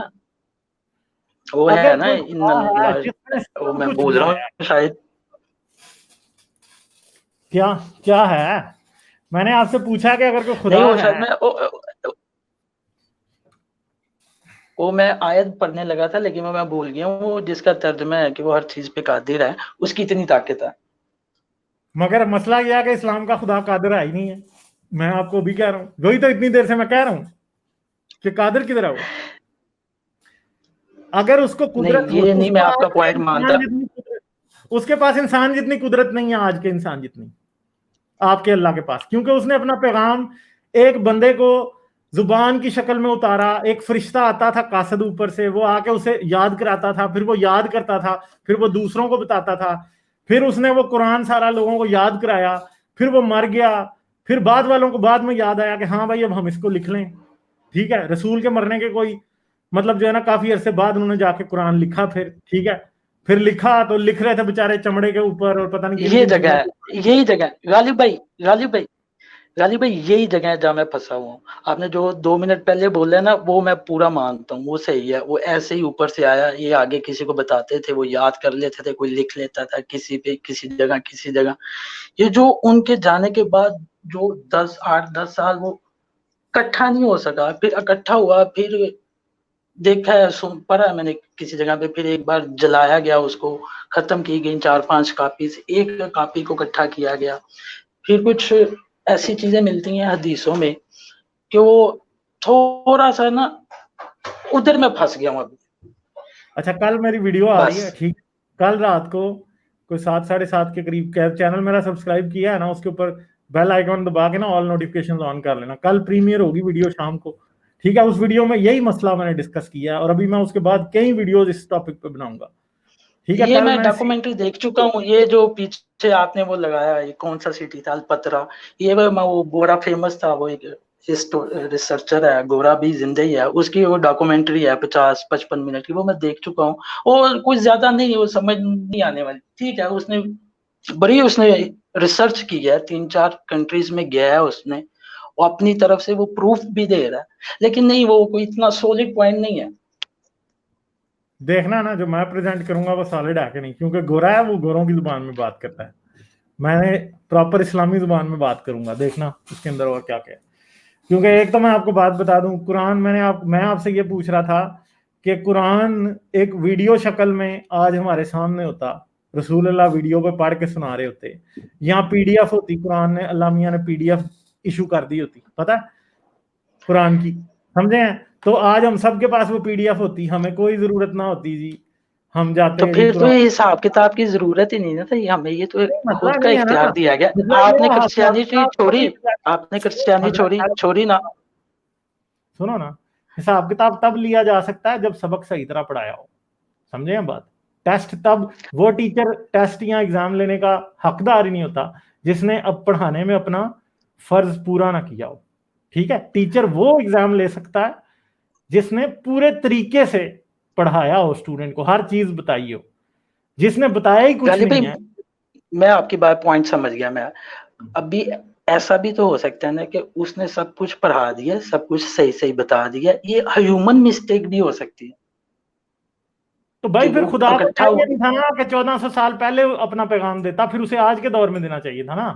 وہ ہے اگر نا کوئی خدا ہے جس نے وہ سب میں کچھ بول رہا بنایا، ہوں شاید. کیا ہے؟ میں نے آپ سے پوچھا کہ اگر کوئی نہیں، خدا وہ شاید ہے. وہ میں آیت پڑھنے لگا تھا لیکن میں بھول گیا ہوں، وہ جس کا ترجمہ ہے کہ وہ ہر چیز پہ قادر ہے، اس کی اتنی طاقت ہے. مگر مسئلہ یہ ہے کہ اسلام کا خدا قادر ہے ہی نہیں ہے. میں آپ کو بھی کہہ رہا ہوں، وہی تو اتنی دیر سے میں کہہ رہا ہوں کہ قادر کدھر ہے وہ؟ اگر اس کو نہیں، قدرت یہ اس نہیں میں کو آپ کا آج کے پوائنٹ مانتا. انسان جتنی اس کے پاس انسان جتنی قدرت نہیں ہے آج کے انسان جتنی آپ کے اللہ کے پاس، کیونکہ اس نے اپنا پیغام ایک بندے کو زبان کی شکل میں اتارا. ایک فرشتہ آتا تھا قاصد اوپر سے، وہ آ کے اسے یاد کراتا تھا، پھر وہ یاد کرتا تھا، پھر وہ دوسروں کو بتاتا تھا، پھر اس نے وہ قرآن سارا لوگوں کو یاد کرایا، پھر وہ مر گیا، پھر بعد والوں کو بعد میں یاد آیا کہ ہاں بھائی اب ہم اس کو لکھ لیں. ٹھیک ہے، رسول کے مرنے کے کوئی مطلب جو ہے نا کافی عرصے بعد انہوں نے جا کے قرآن لکھا. پھر ٹھیک ہے، پھر لکھا تو لکھ رہے تھے بےچارے چمڑے کے اوپر اور پتہ نہیں کن یہ کن جگہ چیزوں ہے، یہی جگہ ہے غالب بھائی یہی جگہ ہے جہاں میں پھنسا ہوا ہوں. آپ نے جو 2 منٹ پہلے بولا ہے نا وہ میں پورا مانتا ہوں، وہ صحیح ہے. وہ ایسے ہی اوپر سے آیا، یہ آگے کسی کو بتاتے تھے، وہ یاد کر لیتے تھے، کوئی لکھ لیتا تھا کسی پہ کسی جگہ. یہ جو ان کے جانے کے بعد جو 8-10 سال وہ اکٹھا نہیں ہو سکا، پھر اکٹھا ہوا، پھر دیکھا ہے پڑھا ہے میں نے کسی جگہ پہ، پھر ایک بار جلایا گیا، اس کو ختم کی گئی 4-5 کاپیز، ایک کاپی کو اکٹھا کیا گیا. پھر کچھ ایسی چیزیں ملتی ہیں حدیثوں میں کہ وہ تھوڑا سا نا ادھر میں پھنس گیا ہوں ابھی. اچھا کل میری ویڈیو آ رہی بس ہے، ٹھیک، کل رات کو کوئی 7-7:30 کے قریب چینل میرا سبسکرائب کیا ہے نا، اس کے اوپر بیل آئیکن دبا کے نا آل نوٹیفکیشن آن کر لینا. کل پریمیئر ہوگی ویڈیو شام کو، ٹھیک ہے. اس ویڈیو میں یہی مسئلہ میں نے ڈسکس کیا ہے، اور ابھی میں اس کے بعد کئی ویڈیوز اس ٹاپک پہ بناؤں گا. ٹھیک ہے، یہ کل میں میں ڈاکومنٹری دیکھ چکا ہوں. یہ جو پیچھے آپ نے وہ لگایا، یہ کون سا سٹی تھا، الپترا، یہ وہ گورا فیمس تھا، وہ ایک ریسرچر ہے، گورا بھی زندہ ہی ہے، اس کی وہ ڈاکومنٹری ہے 50-55 منٹ کی، وہ میں دیکھ چکا ہوں. اور کچھ زیادہ نہیں، وہ سمجھ نہیں آنے والی. ٹھیک ہے، اس نے ریسرچ کی ہے، 3-4 کنٹریز میں گیا ہے اس نے، وہ اپنی طرف سے وہ پروف بھی دے رہا ہے، لیکن نہیں وہ کوئی اتنا سولڈ پوائنٹ نہیں ہے. دیکھنا نا جو میں پریزنٹ کروں گا وہ سالڈ ہے کہ نہیں، کیونکہ گورا ہے وہ گوروں کی زبان میں بات کرتا ہے، میں نے پراپر اسلامی زبان میں بات کروں گا. دیکھنا اس کے اندر اور کیا کیا ہے. کیونکہ ایک تو میں آپ کو بات بتا دوں، قرآن میں آپ سے یہ پوچھ رہا تھا کہ قرآن ایک ویڈیو شکل میں آج ہمارے سامنے ہوتا، رسول اللہ ویڈیو پہ پڑھ کے سنا رہے ہوتے، یہاں پی ڈی ایف ہوتی، قرآن نے اللہ میاں نے پی ڈی ایف ایشو کر دی ہوتی، پتہ ہے قرآن کی، سمجھے ہیں؟ تو آج ہم سب کے پاس وہ پی ڈی ایف ہوتی، ہمیں کوئی ضرورت نہ ہوتی جی ہم جاتے تو ہیں جی پھر تو قرآن. یہ حساب کتاب کی ضرورت ہی نہیں نا تھی ہمیں، یہ تو مسئلہ خود کا نہیں ہے اختیار نا، دیا گیا. مسئلہ آپ یہ نے ہے کرسچینٹی چھوڑی، آپ نے کرسچینٹی چھوڑی نا. سنو نا، حساب کتاب تب لیا جا سکتا ہے جب سبق صحیح طرح پڑھایا ہو. سمجھے ہیں بات؟ ٹیسٹ تب وہ ٹیچر ٹیسٹ یا ایگزام لینے کا حقدار ہی نہیں ہوتا جس نے اب پڑھانے میں اپنا فرض پورا نہ کیا ہو. ٹھیک ہے, ٹیچر وہ ایگزام لے سکتا ہے جس نے پورے طریقے سے پڑھایا ہو, اسٹوڈنٹ کو ہر چیز بتائی ہو. جس نے بتایا ہی کچھ نہیں ہے. میں آپ کی بات پوائنٹ سمجھ گیا. میں ابھی ایسا بھی تو ہو سکتا ہے نا کہ اس نے سب کچھ پڑھا دیا, سب کچھ صحیح بتا دیا, یہ ہیومن مسٹیک بھی ہو سکتی ہے. تو بھائی پھر خدا کو چاہیے نہیں تھا نا کہ 1400 سال پہلے اپنا پیغام دیتا, پھر اسے آج کے دور میں دینا چاہیے تھا نا,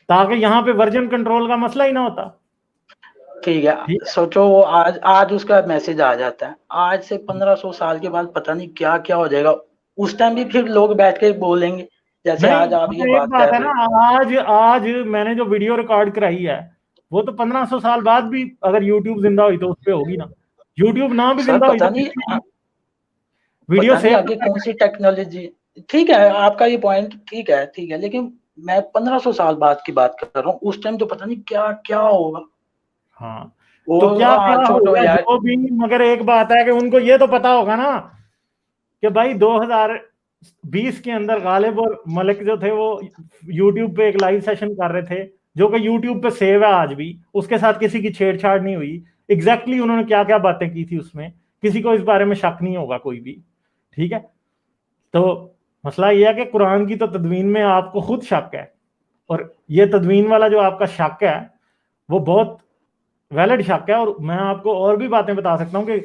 تاکہ یہاں پہ ورجن کنٹرول کا مسئلہ ہی نہ ہوتا. ٹھیک ہے, سوچو وہ آج اس کا میسج آ جاتا ہے, آج سے 1500 سال کے بعد پتہ نہیں کیا کیا ہو جائے گا. اس ٹائم بھی پھر لوگ بیٹھ کے بولیں گے جیسے آج آپ یہ بات کر رہے ہیں. آج میں نے جو ویڈیو ریکارڈ کرائی ہے وہ تو 1500 سال بعد بھی اگر یوٹیوب زندہ ہوئی تو اس پہ ہوگی نا. یوٹیوب نہ بھی زندہ ہوئی تو ویڈیو سیو آگے کون سی ٹیکنالوجی. ٹھیک ہے, آپ کا یہ پوائنٹ ٹھیک ہے, لیکن میں 1500 سال بعد کی بات کر رہا ہوں. اس ٹائم تو پتہ نہیں کیا کیا ہوگا. ہاں تو کیا ہوگا جو بھی, مگر ایک بات ہے کہ ان کو یہ تو پتا ہوگا نا کہ بھائی 2020 کے اندر غالب اور ملک جو تھے وہ یوٹیوب پہ ایک لائیو سیشن کر رہے تھے جو کہ یوٹیوب پہ سیو ہے آج بھی, اس کے ساتھ کسی کی چھیڑ چھاڑ نہیں ہوئی. ایگزیکٹلی انہوں نے کیا کیا باتیں کی تھی اس میں, کسی کو اس بارے میں شک نہیں ہوگا کوئی بھی. ٹھیک ہے, تو مسئلہ یہ ہے کہ قرآن کی تو تدوین میں آپ کو خود شک ہے, اور یہ تدوین والا جو آپ کا شک ہے وہ بہت ویلڈ شک ہے. اور میں آپ کو اور بھی باتیں بتا سکتا ہوں کہ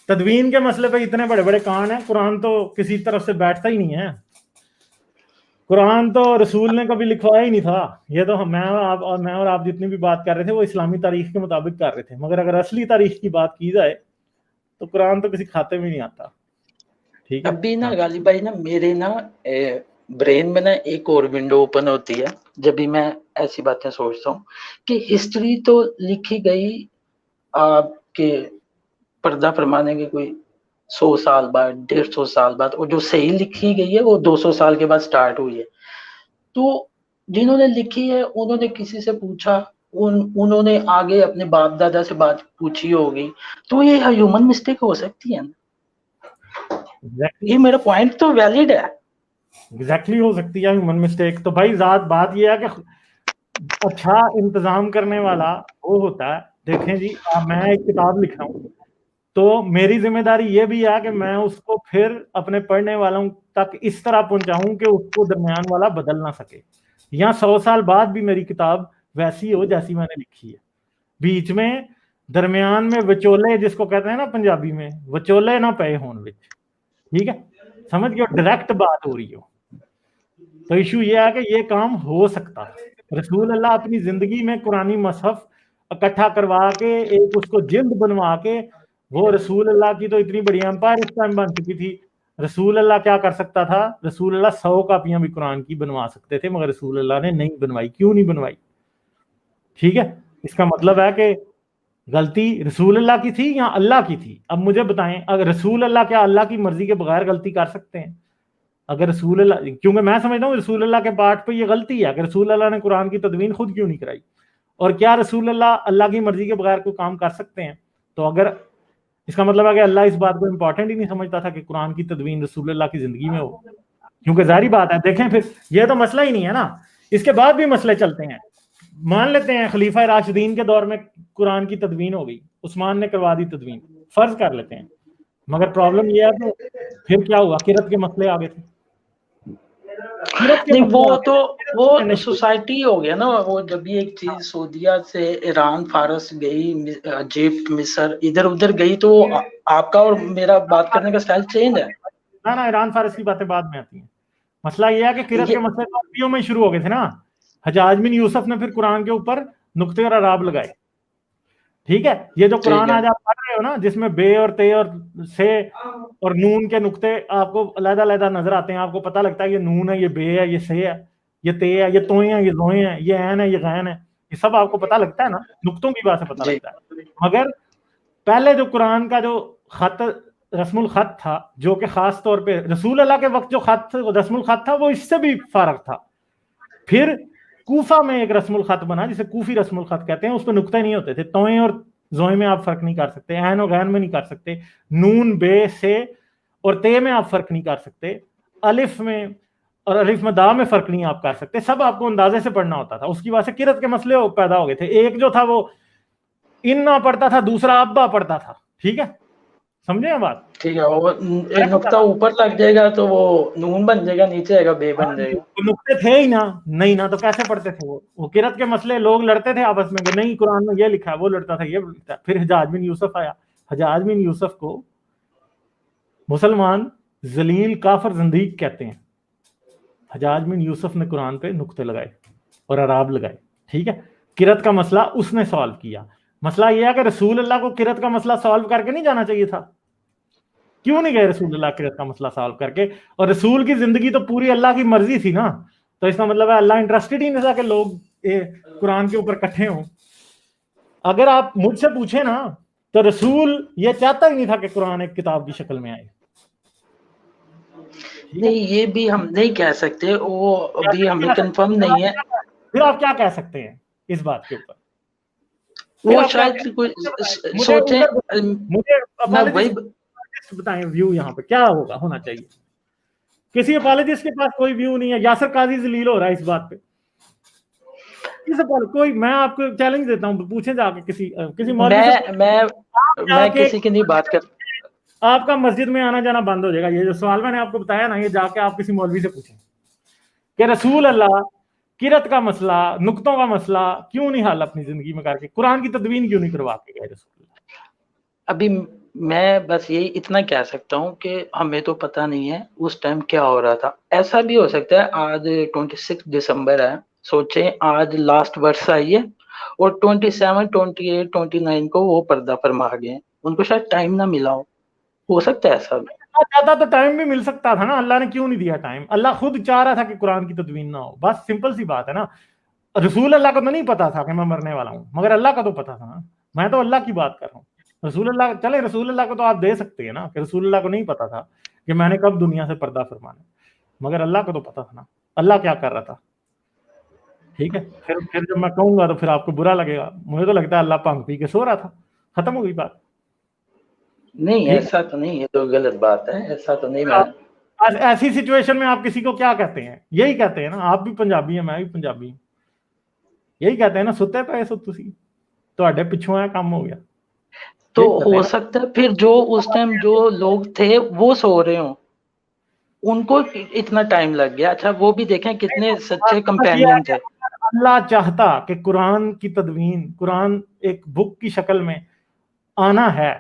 تدوین کے مسئلے پہ اتنے بڑے بڑے کان ہیں, قرآن تو کسی طرف سے بیٹھتا ہی نہیں ہے. قرآن تو رسول نے کبھی لکھوایا ہی نہیں تھا. یہ تو میں اور آپ جتنی بھی بات کر رہے تھے وہ اسلامی تاریخ کے مطابق کر رہے تھے, مگر اگر اصلی تاریخ کی بات کی جائے تو قرآن تو کسی کھاتے میں نہیں آتا. ٹھیک ہے, ابھی نا غالب بھائی نا میرے نا برین میں نا ایک اور ونڈو اوپن ہوتی ہے جب بھی میں ایسی باتیں سوچتا ہوں کہ ہسٹری تو لکھی گئی آپ کے پردہ فرمانے کے کوئی 100 سال بعد, 150 سال بعد, اور جو صحیح لکھی گئی ہے وہ 200 سال کے بعد سٹارٹ ہوئی ہے. تو جنہوں نے لکھی ہے انہوں نے کسی سے پوچھا, انہوں نے آگے اپنے باپ دادا سے بات پوچھی ہوگی, تو یہ ہیومن مسٹیک ہو سکتی ہے نا. یہ میرا پوائنٹ تو ویلڈ ہے. ایگزیکٹلی ہو سکتی ہے ہیومن مسٹیک. تو بھائی بات یہ ہے کہ اچھا انتظام کرنے والا وہ ہوتا ہے. دیکھیں جی, میں ایک کتاب لکھ رہا ہوں تو میری ذمہ داری یہ بھی ہے کہ میں اس کو پھر اپنے پڑھنے والوں تک اس طرح پہنچاؤں کہ اس کو درمیان والا بدل نہ سکے, یا 100 سال بعد بھی میری کتاب ویسی ہو جیسی میں نے لکھی ہے. بیچ میں درمیان میں وچولے, جس کو کہتے ہیں نا پنجابی میں, وچولے نہ پے ہون وچ. ٹھیک ہے, سمجھ گئے, ڈائریکٹ بات ہو رہی ہو. تو ایشو یہ ہے کہ یہ کام ہو سکتا ہے. رسول اللہ اپنی زندگی میں قرآنی مصحف اکٹھا کروا کے ایک اس کو جلد بنوا کے, وہ رسول اللہ کی تو اتنی بڑی امپائر اس ٹائم بن چکی تھی. رسول اللہ کیا کر سکتا تھا, رسول اللہ 100 کاپیاں بھی قرآن کی بنوا سکتے تھے, مگر رسول اللہ نے نہیں بنوائی. کیوں نہیں بنوائی؟ ٹھیک ہے, اس کا مطلب ہے کہ غلطی رسول اللہ کی تھی یا اللہ کی تھی. اب مجھے بتائیں, اگر رسول اللہ کیا اللہ کی مرضی کے بغیر غلطی کر سکتے ہیں؟ اگر رسول اللہ, کیونکہ میں سمجھتا ہوں رسول اللہ کے پارٹ پہ یہ غلطی ہے کہ رسول اللہ نے قرآن کی تدوین خود کیوں نہیں کرائی. اور کیا رسول اللہ کی مرضی کے بغیر کوئی کام کر سکتے ہیں؟ تو اگر اس کا مطلب ہے کہ اللہ اس بات کو امپورٹنٹ ہی نہیں سمجھتا تھا کہ قرآن کی تدوین رسول اللہ کی زندگی میں ہو. کیونکہ ظاہری بات ہے, دیکھیں پھر یہ تو مسئلہ ہی نہیں ہے نا. اس کے بعد بھی مسئلے چلتے ہیں. مان لیتے ہیں خلیفہ راشدین کے دور میں قرآن کی تدوین ہو گئی, عثمان نے کروا دی تدوین, فرض کر لیتے ہیں, مگر پرابلم یہ ہے کہ پھر کیا ہوا, قرت کے مسئلے آگے تھے. نہیں وہ سوسائٹی ہو گیا نا. وہ جب بھی ایک چیز سعودیہ سے ایران فارس گئی, ایجپٹ مصر ادھر ادھر گئی, تو آپ کا اور میرا بات کرنے کا سٹائل چینج ہے نا. ایران فارس کی باتیں بعد میں آتی ہیں. مسئلہ یہ ہے کہ قرت کے مسئلے تو عربیوں میں شروع ہو گئے تھے نا. حجاج بن یوسف نے پھر قرآن کے اوپر نقطے اور اعراب لگائے. ٹھیک ہے, یہ جو قرآن آج آپ پڑھ رہے ہو نا, جس میں بے اور تے اور سے اور نون کے نقطے آپ کو علیحدہ علیحدہ نظر آتے ہیں, آپ کو پتہ لگتا ہے یہ نون ہے, یہ بے ہے, یہ سے ہے, یہ تے ہے, یہ توئیں ہیں, یہ زوئیں ہیں, یہ عین ہے, یہ غین ہے, یہ سب آپ کو پتہ لگتا ہے نا, نقطوں کی بات سے پتہ لگتا ہے. مگر پہلے جو قرآن کا جو خط رسم الخط تھا, جو کہ خاص طور پہ رسول اللہ کے وقت جو خط رسم الخط تھا وہ اس سے بھی فارغ تھا. پھر کوفہ میں ایک رسم الخط بنا جسے کوفی رسم الخط کہتے ہیں, اس پہ نقطے نہیں ہوتے تھے, توئیں اور زوئے میں آپ فرق نہیں کر سکتے, عین و غین میں نہیں کر سکتے, نون بے سے اور تے میں آپ فرق نہیں کر سکتے, الف میں اور الف میں دا میں فرق نہیں آپ کر سکتے, سب آپ کو اندازے سے پڑھنا ہوتا تھا. اس کی وجہ سے قرت کے مسئلے پیدا ہو گئے تھے. ایک جو تھا وہ انا پڑھتا تھا, دوسرا ابا پڑھتا تھا. ٹھیک ہے, سمجھے بات؟ ٹھیک ہے, وہ ایک نقطہ اوپر لگ جائے گا تو وہ نون بن جائے گا, نیچے آئے گا بے بن جائے گا. نقطے تھے ہی نا, نہیں نا, تو کیسے پڑھتے تھے وہ قرت کے مسئلے لوگ لڑتے تھے آپس میں کہ نہیں قرآن میں یہ لکھا ہے, وہ لڑتا تھا, یہ لکھتا ہے. پھر حجاج بن یوسف آیا. حجاج بن یوسف کو مسلمان ذلیل کافر زندیق کہتے ہیں. حجاج بن یوسف نے قرآن پہ نقطے لگائے اور اعراب لگائے. ٹھیک ہے, قرت کا مسئلہ اس نے سالو کیا. مسئلہ یہ ہے کہ رسول اللہ کو قرت کا مسئلہ سالو کر کے نہیں جانا چاہیے تھا. کیوں نہیں گئے رسول اللہ قرت کا مسئلہ سالو کر کے؟ اور رسول کی زندگی تو پوری اللہ کی مرضی تھی نا, تو اس کا مطلب ہے اللہ انٹرسٹڈ ہی نہیں تھا کہ لوگ قرآن کے اوپر اکٹھے ہوں. اگر آپ مجھ سے پوچھیں نا تو رسول یہ چاہتا ہی نہیں تھا کہ قرآن ایک کتاب کی شکل میں آئے. نہیں, یہ بھی ہم نہیں کہہ سکتے, وہ ابھی ہمیں کنفرم نہیں ہے. پھر آپ کیا کہہ سکتے ہیں اس بات کے اوپر؟ وہ شاید کوئی سوچیں, مجھے بتائیں ویو یہاں پہ کیا ہونا چاہیے. کسی اپالوجسٹ کے پاس کوئی ویو نہیں ہے. یاسر قاضی ذلیل ہو رہا ہے اس بات پہ. کوئی, میں آپ کو چیلنج دیتا ہوں, پوچھیں جا کے کسی مولوی سے. میں کسی کی نہیں بات کر, آپ کا مسجد میں آنا جانا بند ہو جائے گا. یہ جو سوال میں نے آپ کو بتایا نا, یہ جا کے آپ کسی مولوی سے پوچھیں کہ رسول اللہ قرت کا مسئلہ, نقطوں کا مسئلہ کیوں نہیں حل اپنی زندگی میں کر کے, قرآن کی تدوین کیوں نہیں کروا کے گئے رسول اللہ. ابھی میں بس یہی اتنا کہہ سکتا ہوں کہ ہمیں تو پتہ نہیں ہے اس ٹائم کیا ہو رہا تھا. ایسا بھی ہو سکتا ہے آج 26 دسمبر ہے, سوچیں آج لاسٹ برس آئی ہے اور 27 28 29 کو وہ پردہ فرما گئے, ان کو شاید ٹائم نہ ملا ہو سکتا ہے ایسا بھی. چاہتا تو ٹائم بھی مل سکتا تھا نا, اللہ نے کیوں نہیں دیا ٹائم؟ اللہ خود چاہ رہا تھا کہ قرآن کی تدوین نہ ہو. بس سمپل سی بات ہے نا. رسول اللہ کو تو نہیں پتا تھا کہ میں مرنے والا ہوں, مگر اللہ کا تو پتا تھا نا. میں تو اللہ کی بات کر رہا ہوں. رسول اللہ, چلے رسول اللہ کو تو آپ دے سکتے ہیں نا کہ رسول اللہ کو نہیں پتا تھا کہ میں نے کب دنیا سے پردہ فرمانا, مگر اللہ کو تو پتا تھا نا اللہ کیا کر رہا تھا. ٹھیک ہے, پھر جب میں کہوں گا تو پھر آپ کو برا لگے گا. مجھے تو لگتا ہے اللہ بھنگ پی کے سو رہا تھا, ختم ہو گئی بات. نہیں ایسا تو نہیں, یہ تو غلط بات ہے, ایسا تو نہیں. میں ایسی سچویشن میں آپ کسی کو کیا کہتے ہیں؟ یہی کہتے ہیں نا, آپ بھی پنجابی ہیں, میں بھی پنجابی ہوں, یہی کہتے ہیں نا, ستے پے سو تسی, تواڈے پچھوں ہے کام ہو گیا. تو ہو سکتا ہے پھر جو اس ٹائم جو لوگ تھے وہ سو رہے ہوں, ان کو اتنا ٹائم لگ گیا. اچھا وہ بھی دیکھیں کتنے سچے کمپینین تھے. اللہ چاہتا کہ قرآن کی تدوین, قرآن ایک بک کی شکل میں آنا ہے,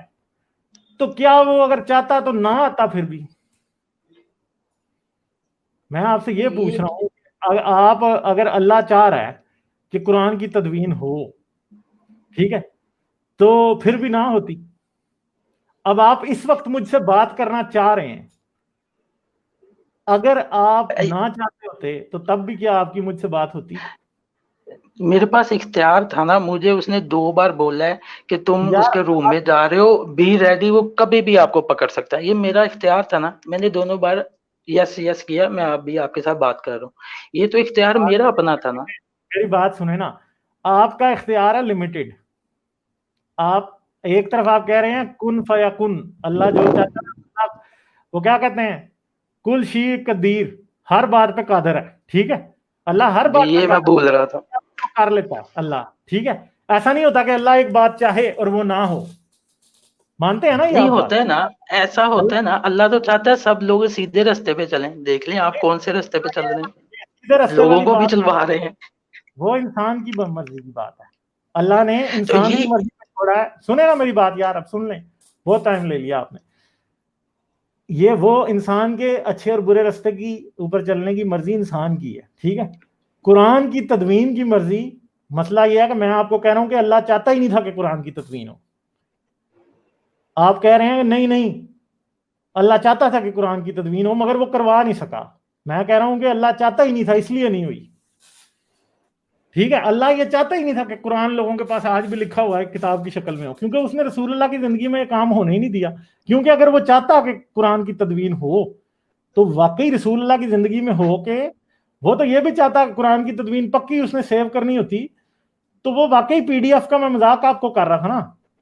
تو کیا وہ اگر چاہتا تو نہ آتا پھر بھی؟ میں آپ سے یہ پوچھ رہا ہوں, آپ اگر اللہ چاہ رہا ہے کہ قرآن کی تدوین ہو, ٹھیک ہے, تو پھر بھی نہ ہوتی. اب آپ اس وقت مجھ سے بات کرنا چاہ رہے ہیں, اگر آپ نہ چاہتے ہوتے تو تب بھی کیا آپ کی مجھ سے بات ہوتی؟ میرے پاس اختیار تھا نا, مجھے اس نے 2 بار بولا ہے کہ تم اس کے روم میں جا رہے ہو, بی ریڈی, وہ کبھی بھی آپ کو پکڑ سکتا ہے. یہ میرا اختیار تھا نا, میں نے دونوں بار یس یس کیا. میں اب بھی آپ کے ساتھ بات کر رہا ہوں, یہ تو اختیار میرا اپنا تھا نا. میری بات سنیں نا, آپ کا اختیار ہے لمیٹڈ. آپ ایک طرف آپ کہہ رہے ہیں کن فیکن, اللہ جو چاہتا ہے, وہ کیا کہتے ہیں, کل شیء قدیر, ہر بات پہ قادر ہے. ٹھیک ہے, اللہ ہر بات یہ میں بول رہا تھا کر لیتا ہے اللہ. ٹھیک ہے, ایسا نہیں ہوتا کہ اللہ ایک بات چاہے اور وہ نہ ہو. مانتے ہیں نا یہ نہیں آپ ہوتا ہے نا, ایسا ہوتا ہے نا. اللہ تو چاہتا ہے سب لوگ سیدھے راستے پہ چلیں. دیکھ لیں آپ کون سے راستے پہ چل رہے ہیں, لوگوں کو بھی چلوا رہے ہیں. وہ انسان کی مرضی کی بات ہے. اللہ نے انسان کی مرضی پہ چھوڑا ہے. سنیں نا میری بات یار, اب سن لیں, بہت ٹائم لے لیا آپ نے. یہ وہ انسان کے اچھے اور برے راستے کی اوپر چلنے کی مرضی انسان کی ہے. ٹھیک ہے, قرآن کی تدوین کی مرضی, مسئلہ یہ ہے کہ میں آپ کو کہہ رہا ہوں کہ اللہ چاہتا ہی نہیں تھا کہ قرآن کی تدوین ہو. آپ کہہ رہے ہیں کہ نہیں اللہ چاہتا تھا کہ قرآن کی تدوین ہو, مگر وہ کروا نہیں سکا. میں کہہ رہا ہوں کہ اللہ چاہتا ہی نہیں تھا, اس لیے نہیں ہوئی. ٹھیک ہے, اللہ یہ چاہتا ہی نہیں تھا کہ قرآن لوگوں کے پاس آج بھی لکھا ہوا ہے کتاب کی شکل میں ہو, کیونکہ اس نے رسول اللہ کی زندگی میں یہ کام ہونے ہی نہیں دیا. کیونکہ اگر وہ چاہتا کہ قرآن کی تدوین ہو تو واقعی رسول اللہ کی زندگی میں ہو کے, وہ تو یہ بھی چاہتا کہ قرآن کی تدوین پکی اس نے سیو کرنی ہوتی, تو وہ واقعی PDF کا میں مذاق آپ کو کر رہا تھا نا.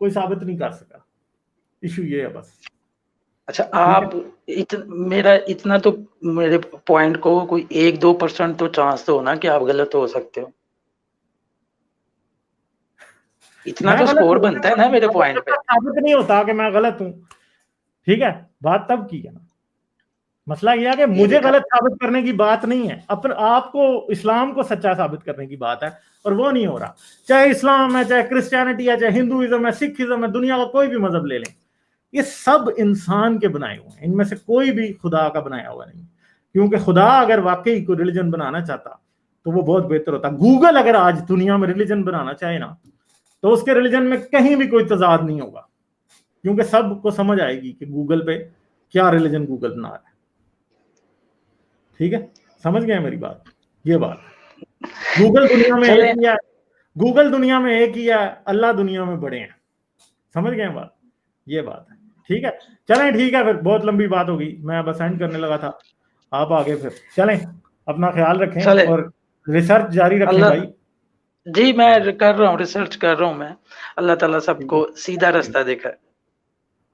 کوئی ثابت نہیں کر سکا. ایشو یہ ہے بس. اچھا آپ میرا اتنا تو میرے پوائنٹ کو کوئی 1-2% تو چانس تو ہونا کہ آپ غلط ہو سکتے ہو, اتنا تو سکور بنتا ہے نا میرے پوائنٹ پہ. ثابت نہیں ہوتا کہ میں غلط ہوں, ٹھیک ہے, بات تب کی ہے نا. مسئلہ یہ ہے کہ مجھے غلط ثابت کرنے کی بات نہیں ہے, آپ کو اسلام کو سچا ثابت کرنے کی بات ہے, اور وہ نہیں ہو رہا. چاہے اسلام ہے, چاہے کرسچینٹی ہے, چاہے ہندوازم ہے, سکھزم ہے, دنیا کا کوئی بھی مذہب لے لیں, یہ سب انسان کے بنائے ہوئے ہیں. ان میں سے کوئی بھی خدا کا بنایا ہوا نہیں, کیونکہ خدا اگر واقعی کوئی ریلیجن بنانا چاہتا تو وہ بہت بہتر ہوتا. گوگل اگر آج دنیا میں ریلیجن بنانا چاہے نا, تو اس کے ریلیجن میں کہیں بھی کوئی تضاد نہیں ہوگا, کیونکہ سب کو سمجھ آئے گی کہ گوگل پہ کیا ریلیجن گوگل بنا رہا ہے. ٹھیک ہے, سمجھ گئے میری بات. یہ بات گوگل دنیا میں ایک ہی ہے, گوگل دنیا میں ایک ہی ہے, اللہ دنیا میں بڑے ہیں. سمجھ گئے بات, یہ بات ہے. ٹھیک ہے, چلیں ٹھیک ہے, پھر بہت لمبی بات ہوگی, میں بس اینڈ کرنے لگا تھا, آپ آگے پھر چلیں. اپنا خیال رکھیں اور ریسرچ جاری رکھیں بھائی. جی میں کر رہا ہوں, ریسرچ کر رہا ہوں میں. اللہ تعالیٰ سب کو سیدھا راستہ دکھائے.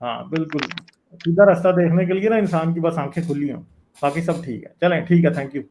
ہاں بالکل, سیدھا راستہ دیکھنے کے لیے نا انسان کی بس آنکھیں کھلی ہوں, باقی سب ٹھیک ہے. چلیں ٹھیک ہے, تھینک یو.